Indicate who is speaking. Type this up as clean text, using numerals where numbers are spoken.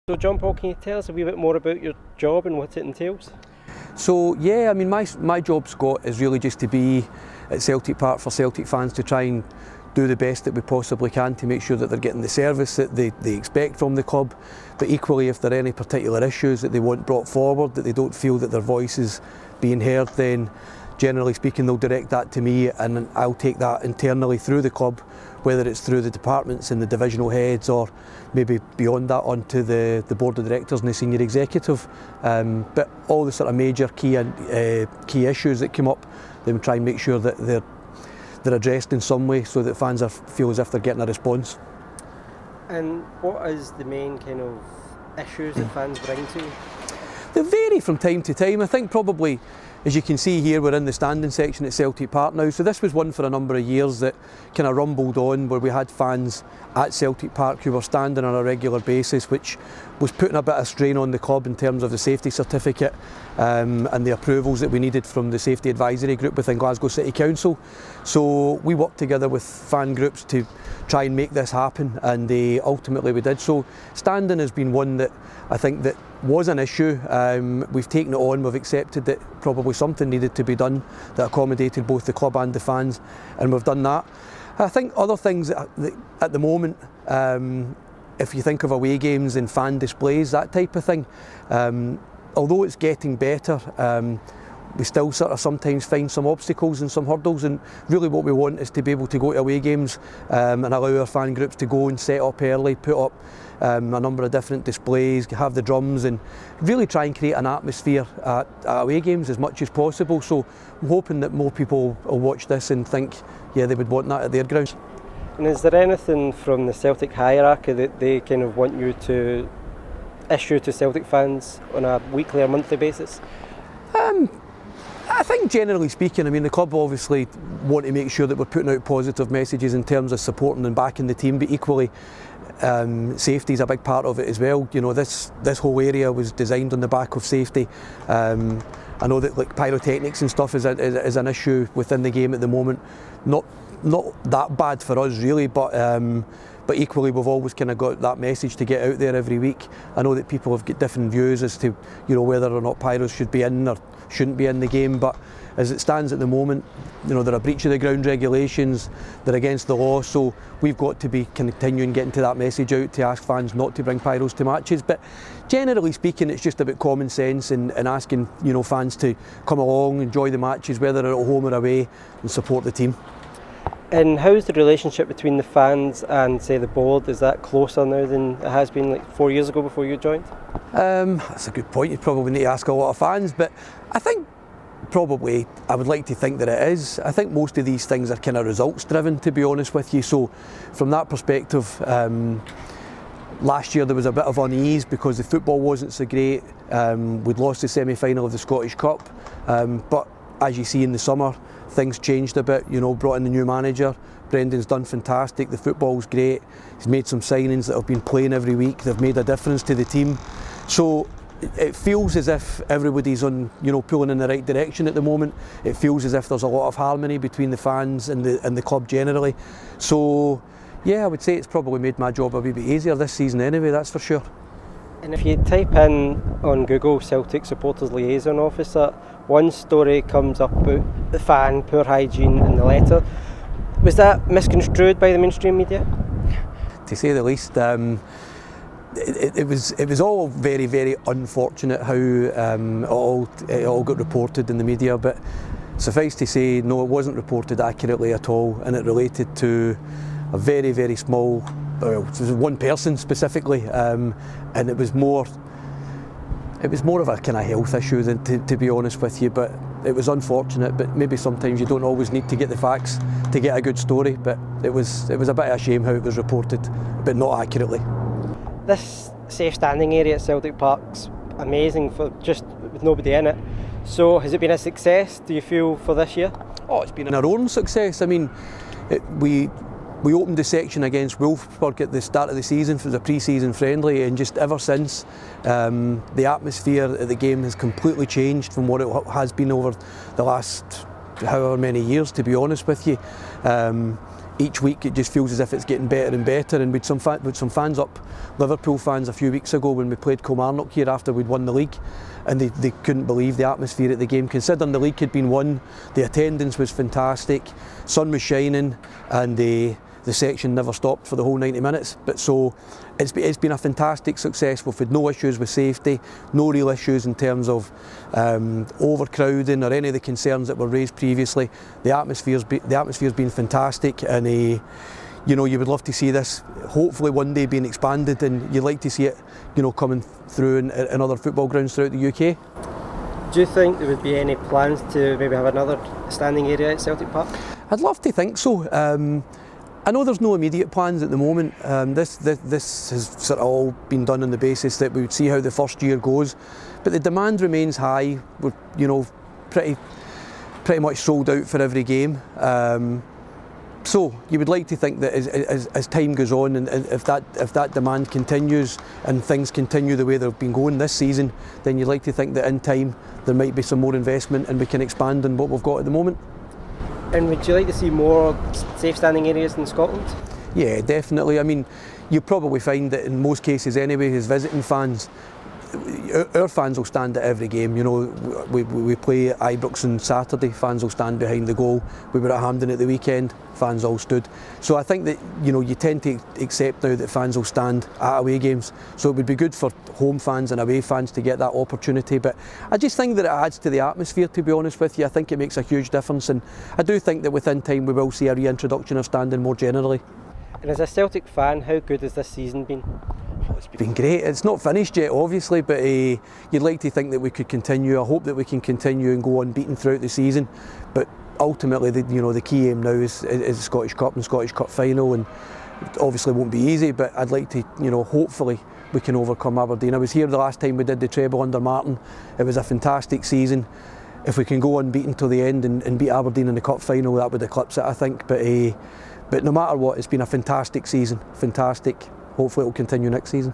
Speaker 1: So John Paul, can you tell us a wee bit more about your job and what it entails?
Speaker 2: So yeah, I mean my job, Scott, is really just to be at Celtic Park for Celtic fans to try and do the best that we possibly can to make sure that they're getting the service that they expect from the club, but equally if there are any particular issues that they want brought forward, that they don't feel that their voice is being heard, then generally speaking they'll direct that to me and I'll take that internally through the club, whether it's through the departments and the divisional heads or maybe beyond that onto the board of directors and the senior executive. But all the sort of major key issues that come up, then we try and make sure that they're addressed in some way so that fans feel as if they're getting a response.
Speaker 1: And what is the main kind of issues that fans bring to you?
Speaker 2: They vary from time to time. I think probably, as you can see here, we're in the standing section at Celtic Park now, so this was one for a number of years that kind of rumbled on, where we had fans at Celtic Park who were standing on a regular basis, which was putting a bit of strain on the club in terms of the safety certificate and the approvals that we needed from the safety advisory group within Glasgow City Council. So we worked together with fan groups to try and make this happen, and ultimately we did. So standing has been one that I think that was an issue. We've taken it on, we've accepted that probably something needed to be done that accommodated both the club and the fans, and we've done that. I think other things at the moment, if you think of away games and fan displays, that type of thing, although it's getting better, we still sort of sometimes find some obstacles and some hurdles, and really what we want is to be able to go to away games and allow our fan groups to go and set up early, put up a number of different displays, have the drums, and really try and create an atmosphere at away games as much as possible. So I'm hoping that more people will watch this and think, yeah, they would want that at their grounds.
Speaker 1: And is there anything from the Celtic hierarchy that they kind of want you to issue to Celtic fans on a weekly or monthly basis?
Speaker 2: I think generally speaking, I mean, the club obviously want to make sure that we're putting out positive messages in terms of supporting and backing the team, but equally safety is a big part of it as well. You know, this whole area was designed on the back of safety. I know that like pyrotechnics and stuff is an issue within the game at the moment. Not that bad for us really, but equally we've always kind of got that message to get out there every week. I know that people have got different views as to, you know, whether or not pyros should be in or shouldn't be in the game, but as it stands at the moment, you know, they're a breach of the ground regulations, they're against the law, so we've got to be continuing getting to that message out to ask fans not to bring pyros to matches. But generally speaking, it's just about common sense and asking, you know, fans to come along, enjoy the matches, whether they're at home or away, and support the team.
Speaker 1: And how's the relationship between the fans and, say, the board? Is that closer now than it has been like 4 years ago before you joined?
Speaker 2: That's a good point. You probably need to ask a lot of fans, but I think probably I would like to think that it is. I think most of these things are kind of results driven, to be honest with you. So from that perspective, last year there was a bit of unease because the football wasn't so great. We'd lost the semi-final of the Scottish Cup, but as you see in the summer, things changed a bit. You know, brought in the new manager. Brendan's done fantastic. The football's great. He's made some signings that have been playing every week. They've made a difference to the team. So it feels as if everybody's on, you know, pulling in the right direction at the moment. It feels as if there's a lot of harmony between the fans and the club generally. So yeah, I would say it's probably made my job a wee bit easier this season anyway, that's for sure.
Speaker 1: And if you type in on Google Celtic Supporters Liaison Officer, one story comes up about the fan, poor hygiene in the letter. Was that misconstrued by the mainstream media?
Speaker 2: To say the least. It was all very, very unfortunate how it all got reported in the media, but suffice to say, no, it wasn't reported accurately at all, and it related to a very, very small, well, it was one person specifically, and it was more of a kind of health issue than to be honest with you. But it was unfortunate, but maybe sometimes you don't always need to get the facts to get a good story, but it was a bit of a shame how it was reported, but not accurately.
Speaker 1: This safe standing area at Celtic Park's amazing for just with nobody in it. So has it been a success, do you feel, for this year?
Speaker 2: Oh, it's been our own success. I mean, we opened the section against Wolfsburg at the start of the season for the pre-season friendly, and just ever since the atmosphere at the game has completely changed from what it has been over the last however many years, to be honest with you. each week it just feels as if it's getting better and better. And with some fans up, Liverpool fans a few weeks ago when we played Kilmarnock here after we'd won the league, and they couldn't believe the atmosphere at the game. Considering the league had been won, the attendance was fantastic, sun was shining, and the section never stopped for the whole 90 minutes. But so it's been a fantastic success. We've had no issues with safety, no real issues in terms of overcrowding or any of the concerns that were raised previously. The atmosphere's been fantastic, and you know, you would love to see this hopefully one day being expanded, and you'd like to see it, you know, coming through in other football grounds throughout the UK.
Speaker 1: Do you think there would be any plans to maybe have another standing area at Celtic Park?
Speaker 2: I'd love to think so. I know there's no immediate plans at the moment. This has sort of all been done on the basis that we would see how the first year goes, but the demand remains high. We're, you know, pretty much sold out for every game. So you would like to think that as time goes on, and if that demand continues and things continue the way they've been going this season, then you'd like to think that in time there might be some more investment and we can expand on what we've got at the moment.
Speaker 1: And would you like to see more safe standing areas in Scotland?
Speaker 2: Yeah, definitely. I mean, you probably find that in most cases anyway, as visiting fans, our fans will stand at every game. You know, we play at Ibrox on Saturday, fans will stand behind the goal. We were at Hampden at the weekend, fans all stood. So I think that, you know, you tend to accept now that fans will stand at away games. So it would be good for home fans and away fans to get that opportunity. But I just think that it adds to the atmosphere, to be honest with you. I think it makes a huge difference, and I do think that within time we will see a reintroduction of standing more generally.
Speaker 1: And as a Celtic fan, how good has this season been?
Speaker 2: It's been great. It's not finished yet, obviously, but you'd like to think that we could continue. I hope that we can continue and go unbeaten throughout the season. But ultimately, the key aim now is the Scottish Cup and Scottish Cup final, and it obviously won't be easy. But I'd like to, hopefully we can overcome Aberdeen. I was here the last time we did the treble under Martin. It was a fantastic season. If we can go unbeaten till the end and beat Aberdeen in the cup final, that would eclipse it, I think. But no matter what, it's been a fantastic season. Fantastic. Hopefully it will continue next season.